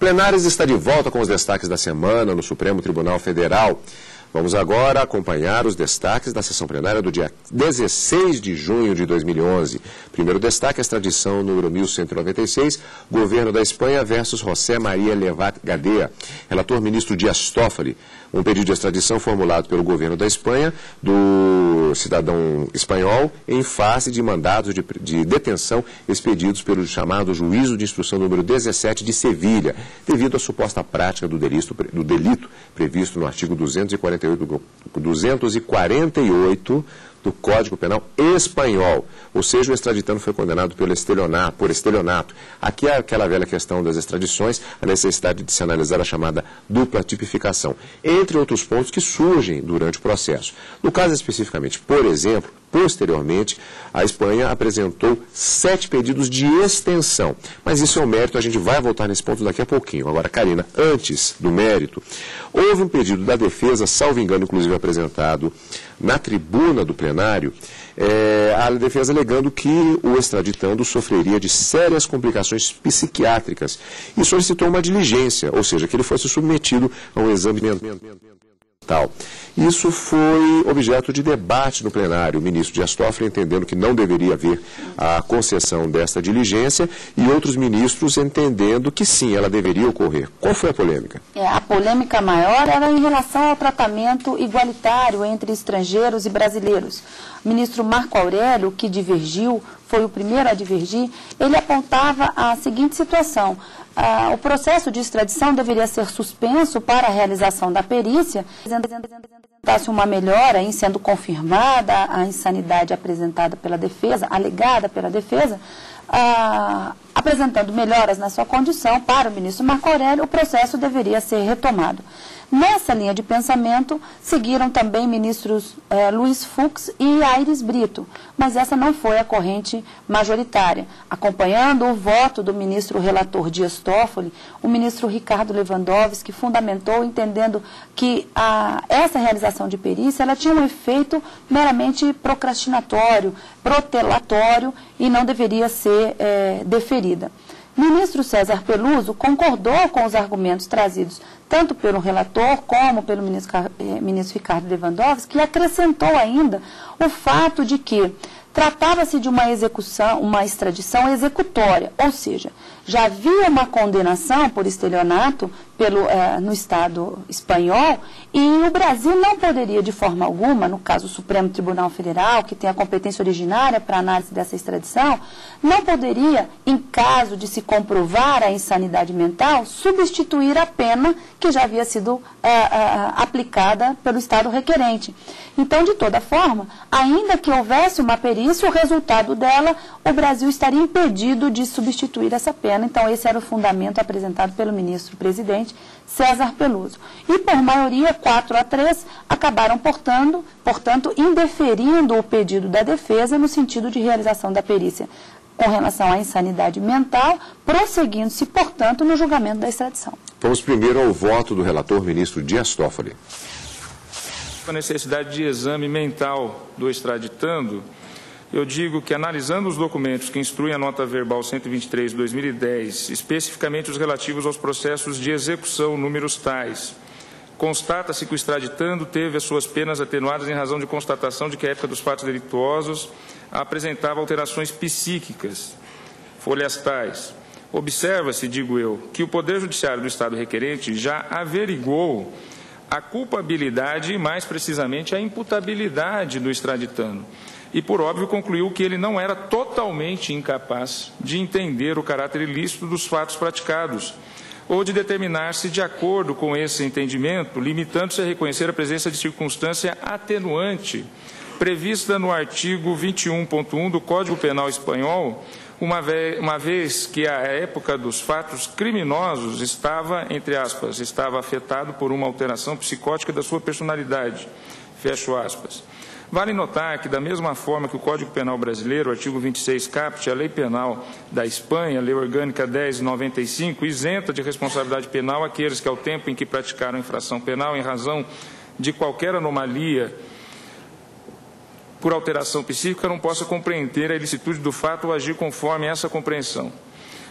Plenárias está de volta com os destaques da semana no Supremo Tribunal Federal. Vamos agora acompanhar os destaques da sessão plenária do dia 16 de junho de 2011. Primeiro destaque, a extradição número 1196, governo da Espanha versus José María Levat Gadea. Relator ministro Dias Toffoli. Um pedido de extradição formulado pelo governo da Espanha, do cidadão espanhol, em face de mandados de detenção expedidos pelo chamado Juízo de Instrução número 17 de Sevilha, devido à suposta prática do delito previsto no artigo 248 do Código Penal espanhol. Ou seja, o extraditando foi condenado por estelionato. Aqui é aquela velha questão das extradições, a necessidade de se analisar a chamada dupla tipificação, entre outros pontos que surgem durante o processo. No caso especificamente, por exemplo, posteriormente, a Espanha apresentou 7 pedidos de extensão. Mas isso é um mérito, a gente vai voltar nesse ponto daqui a pouquinho. Agora, Karina, antes do mérito, houve um pedido da defesa, salvo engano, inclusive apresentado na tribuna do plenário, a defesa alegando que o extraditando sofreria de sérias complicações psiquiátricas e solicitou uma diligência, ou seja, que ele fosse submetido a um exame mental. Isso foi objeto de debate no plenário, o ministro Dias Toffoli entendendo que não deveria haver a concessão desta diligência e outros ministros entendendo que sim, ela deveria ocorrer. Qual foi a polêmica? A polêmica maior era em relação ao tratamento igualitário entre estrangeiros e brasileiros. O ministro Marco Aurélio, que divergiu, foi o primeiro a divergir, ele apontava a seguinte situação: o processo de extradição deveria ser suspenso para a realização da perícia, apresentasse uma melhora em sendo confirmada a insanidade apresentada pela defesa, alegada pela defesa, apresentando melhoras na sua condição para o ministro Marco Aurélio, o processo deveria ser retomado. Nessa linha de pensamento, seguiram também ministros Luiz Fux e Aires Brito, mas essa não foi a corrente majoritária. Acompanhando o voto do ministro relator Dias Toffoli, o ministro Ricardo Lewandowski fundamentou, entendendo que essa realização de perícia ela tinha um efeito meramente procrastinatório, protelatório e não deveria ser deferida. O ministro César Peluso concordou com os argumentos trazidos tanto pelo relator como pelo ministro Ricardo Lewandowski, que acrescentou ainda o fato de que tratava-se de uma extradição executória, ou seja, já havia uma condenação por estelionato no Estado espanhol e o Brasil não poderia, de forma alguma, no caso o Supremo Tribunal Federal, que tem a competência originária para a análise dessa extradição, não poderia, em caso de se comprovar a insanidade mental, substituir a pena que já havia sido aplicada pelo Estado requerente. Então, de toda forma, ainda que houvesse uma perícia, o resultado dela, o Brasil estaria impedido de substituir essa pena. Então, esse era o fundamento apresentado pelo ministro-presidente César Peluso. E, por maioria, 4-3, acabaram, portanto, indeferindo o pedido da defesa no sentido de realização da perícia com relação à insanidade mental, prosseguindo-se, portanto, no julgamento da extradição. Vamos primeiro ao voto do relator ministro Dias Toffoli. A necessidade de exame mental do extraditando, eu digo que, analisando os documentos que instruem a nota verbal 123 de 2010, especificamente os relativos aos processos de execução, números tais, constata-se que o extraditando teve as suas penas atenuadas em razão de constatação de que a época dos fatos delituosos apresentava alterações psíquicas, folhas tais. Observa-se, digo eu, que o Poder Judiciário do Estado requerente já averiguou a culpabilidade e, mais precisamente, a imputabilidade do extraditando. E, por óbvio, concluiu que ele não era totalmente incapaz de entender o caráter ilícito dos fatos praticados, ou de determinar-se de acordo com esse entendimento, limitando-se a reconhecer a presença de circunstância atenuante, prevista no artigo 21.1 do Código Penal espanhol, uma vez que a época dos fatos criminosos estava, entre aspas, estava afetado por uma alteração psicótica da sua personalidade, fecho aspas. Vale notar que, da mesma forma que o Código Penal brasileiro, artigo 26 caput, a Lei Penal da Espanha, Lei Orgânica 10/95, isenta de responsabilidade penal aqueles que, ao tempo em que praticaram infração penal, em razão de qualquer anomalia por alteração psíquica, não possa compreender a ilicitude do fato ou agir conforme essa compreensão.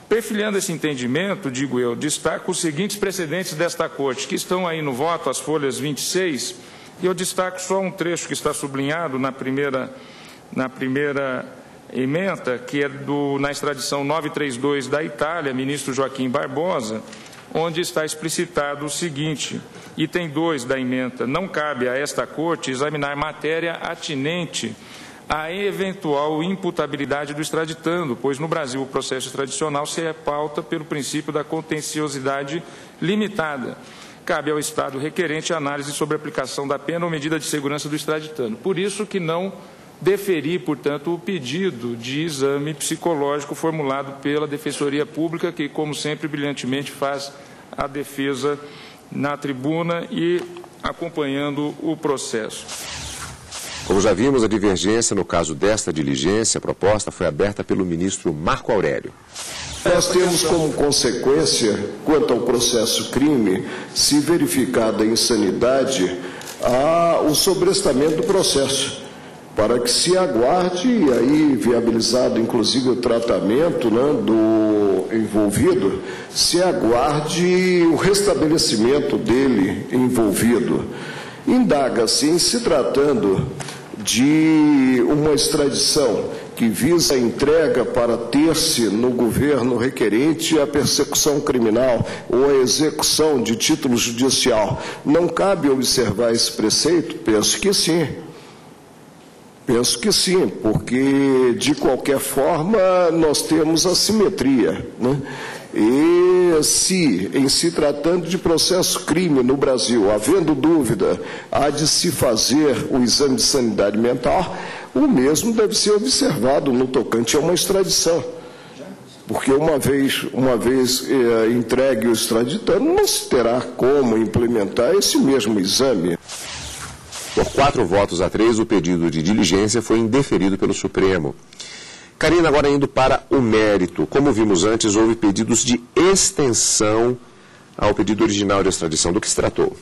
Perfilhando esse entendimento, digo eu, destaco os seguintes precedentes desta Corte, que estão aí no voto, as folhas 26, e eu destaco só um trecho que está sublinhado na primeira ementa, que é na extradição 932 da Itália, ministro Joaquim Barbosa, onde está explicitado o seguinte, item 2 da ementa: não cabe a esta Corte examinar matéria atinente à eventual imputabilidade do extraditando, pois no Brasil o processo extradicional se pauta pelo princípio da contenciosidade limitada. Cabe ao Estado requerente a análise sobre a aplicação da pena ou medida de segurança do extraditando. Por isso que não deferi, portanto, o pedido de exame psicológico formulado pela Defensoria Pública, que, como sempre, brilhantemente faz a defesa na tribuna e acompanhando o processo. Como já vimos, a divergência no caso desta diligência proposta foi aberta pelo ministro Marco Aurélio. Nós temos como consequência, quanto ao processo crime, se verificada a insanidade, o sobrestamento do processo, para que se aguarde, e aí viabilizado inclusive o tratamento, né, do envolvido, se aguarde o restabelecimento dele envolvido. Indaga-se, em se tratando de uma extradição que visa a entrega para ter-se no governo requerente a persecução criminal ou a execução de título judicial, não cabe observar esse preceito? Penso que sim. Penso que sim, porque, de qualquer forma, nós temos assimetria, né? E se, em se tratando de processo crime no Brasil, havendo dúvida, há de se fazer o exame de sanidade mental, o mesmo deve ser observado no tocante a uma extradição. Porque uma vez entregue o extraditando, não se terá como implementar esse mesmo exame. Por 4-3, o pedido de diligência foi indeferido pelo Supremo. Karina, agora indo para o mérito. Como vimos antes, houve pedidos de extensão ao pedido original de extradição. Do que se tratou?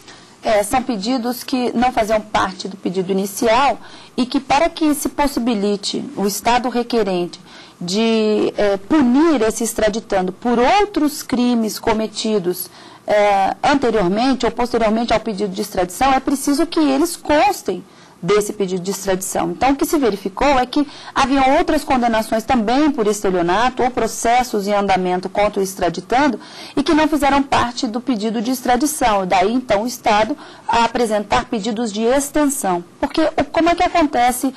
São pedidos que não faziam parte do pedido inicial e que, para que se possibilite o Estado requerente de punir esse extraditando por outros crimes cometidos anteriormente ou posteriormente ao pedido de extradição, é preciso que eles constem desse pedido de extradição. Então, o que se verificou é que haviam outras condenações também por estelionato ou processos em andamento contra o extraditando e que não fizeram parte do pedido de extradição. Daí, então, o Estado a apresentar pedidos de extensão. Porque como é que acontece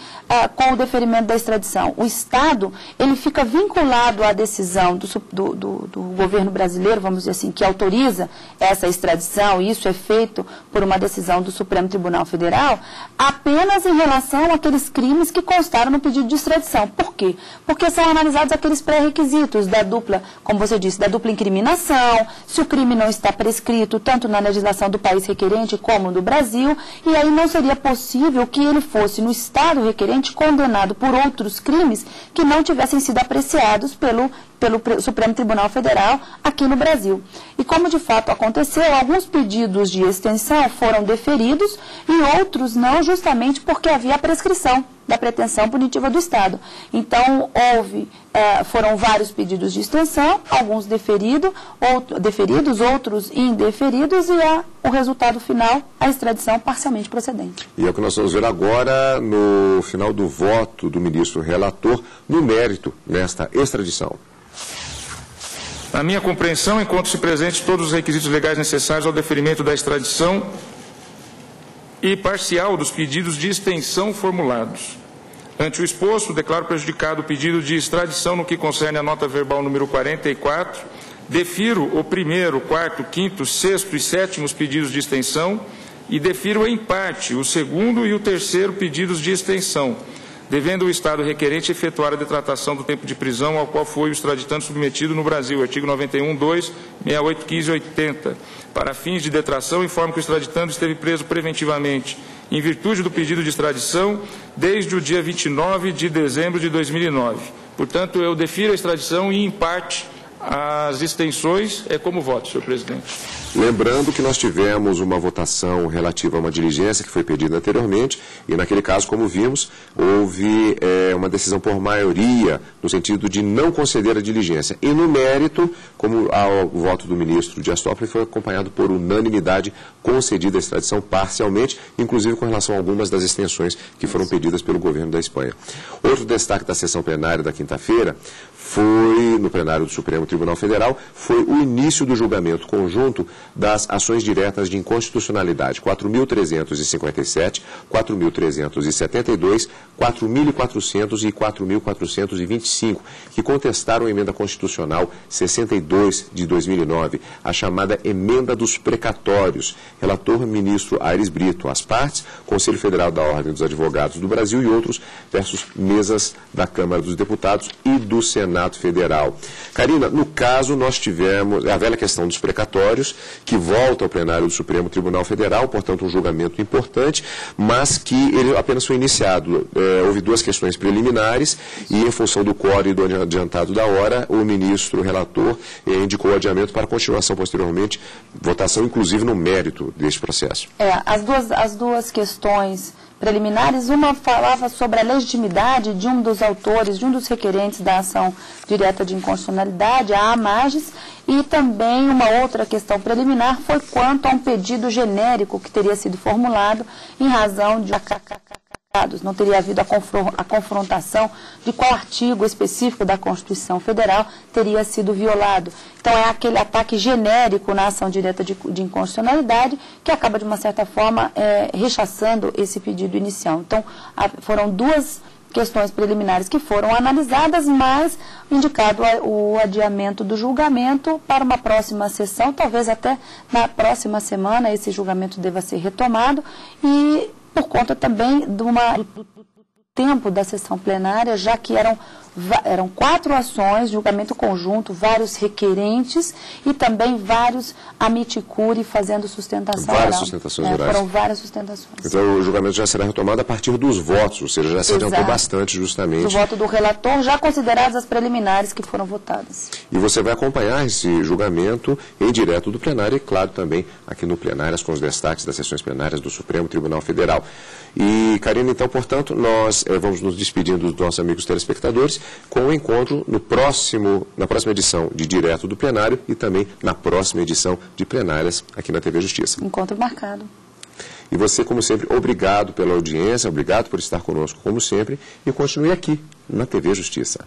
com o deferimento da extradição? O Estado, ele fica vinculado à decisão do governo brasileiro, vamos dizer assim, que autoriza essa extradição, e isso é feito por uma decisão do Supremo Tribunal Federal, apenas em relação àqueles crimes que constaram no pedido de extradição. Por quê? Porque são analisados aqueles pré-requisitos da dupla, como você disse, da dupla incriminação, se o crime não está prescrito tanto na legislação do país requerente como do Brasil, e aí não seria possível que ele fosse, no Estado requerente, condenado por outros crimes que não tivessem sido apreciados pelo Supremo Tribunal Federal aqui no Brasil. E como de fato aconteceu, alguns pedidos de extensão foram deferidos e outros não, justamente porque havia a prescrição da pretensão punitiva do Estado. Então, foram vários pedidos de extensão, alguns deferidos, outros indeferidos, e o resultado final, a extradição parcialmente procedente. E é o que nós vamos ver agora no final do voto do ministro relator no mérito nesta extradição. Na minha compreensão, encontram-se presentes todos os requisitos legais necessários ao deferimento da extradição e parcial dos pedidos de extensão formulados. Ante o exposto, declaro prejudicado o pedido de extradição no que concerne a nota verbal número 44, defiro o primeiro, quarto, quinto, sexto e sétimo pedidos de extensão e defiro em parte o segundo e o terceiro pedidos de extensão, devendo o Estado requerente efetuar a detratação do tempo de prisão ao qual foi o extraditando submetido no Brasil, artigo 91, 2, 68, 15 e 80. Para fins de detração, informo que o extraditando esteve preso preventivamente, em virtude do pedido de extradição, desde o dia 29 de dezembro de 2009. Portanto, eu defiro a extradição e, em parte, as extensões é como voto, senhor presidente. Lembrando que nós tivemos uma votação relativa a uma diligência que foi pedida anteriormente, e naquele caso, como vimos, houve uma decisão por maioria, no sentido de não conceder a diligência. E no mérito, como o voto do ministro Dias Toffoli foi acompanhado por unanimidade, concedida a extradição parcialmente, inclusive com relação a algumas das extensões que foram pedidas pelo governo da Espanha. Outro destaque da sessão plenária da quinta-feira foi, no plenário do Supremo Tribunal Federal, foi o início do julgamento conjunto das ações diretas de inconstitucionalidade 4.357, 4.372, 4.400 e 4.425, que contestaram a emenda constitucional 62 de 2009, a chamada emenda dos precatórios. Relator ministro Aires Brito. As partes, Conselho Federal da Ordem dos Advogados do Brasil e outros, versus mesas da Câmara dos Deputados e do Senado Federal. Karina, no caso nós tivemos a velha questão dos precatórios, que volta ao plenário do Supremo Tribunal Federal, portanto um julgamento importante, mas que ele apenas foi iniciado. Houve duas questões preliminares e, em função do quórum e do adiantado da hora, o ministro relator indicou o adiamento para continuação posteriormente, votação inclusive no mérito deste processo. As duas questões preliminares, uma falava sobre a legitimidade de um dos autores, de um dos requerentes da ação direta de inconstitucionalidade, a AMAGES, e também uma outra questão preliminar foi quanto a um pedido genérico que teria sido formulado em razão de não teria havido a confrontação de qual artigo específico da Constituição Federal teria sido violado. Então, é aquele ataque genérico na ação direta de inconstitucionalidade que acaba, de uma certa forma, rechaçando esse pedido inicial. Então, foram duas questões preliminares que foram analisadas, mas indicado o adiamento do julgamento para uma próxima sessão, talvez até na próxima semana esse julgamento deva ser retomado, e por conta também do tempo da sessão plenária, já que eram 4 ações, julgamento conjunto, vários requerentes e também vários amici curiae fazendo sustentação oral. Sustentações orais. Foram várias sustentações. Então o julgamento já será retomado a partir dos votos, ou seja, já se adiantou bastante justamente. Do voto do relator, já consideradas as preliminares que foram votadas. E você vai acompanhar esse julgamento em direto do plenário e, claro, também aqui no plenário, com os destaques das sessões plenárias do Supremo Tribunal Federal. E, Karina, então, portanto, nós vamos nos despedindo dos nossos amigos telespectadores com o encontro na próxima edição de Direto do Plenário e também na próxima edição de plenárias aqui na TV Justiça. Encontro marcado. E você, como sempre, obrigado pela audiência, obrigado por estar conosco, como sempre, e continue aqui na TV Justiça.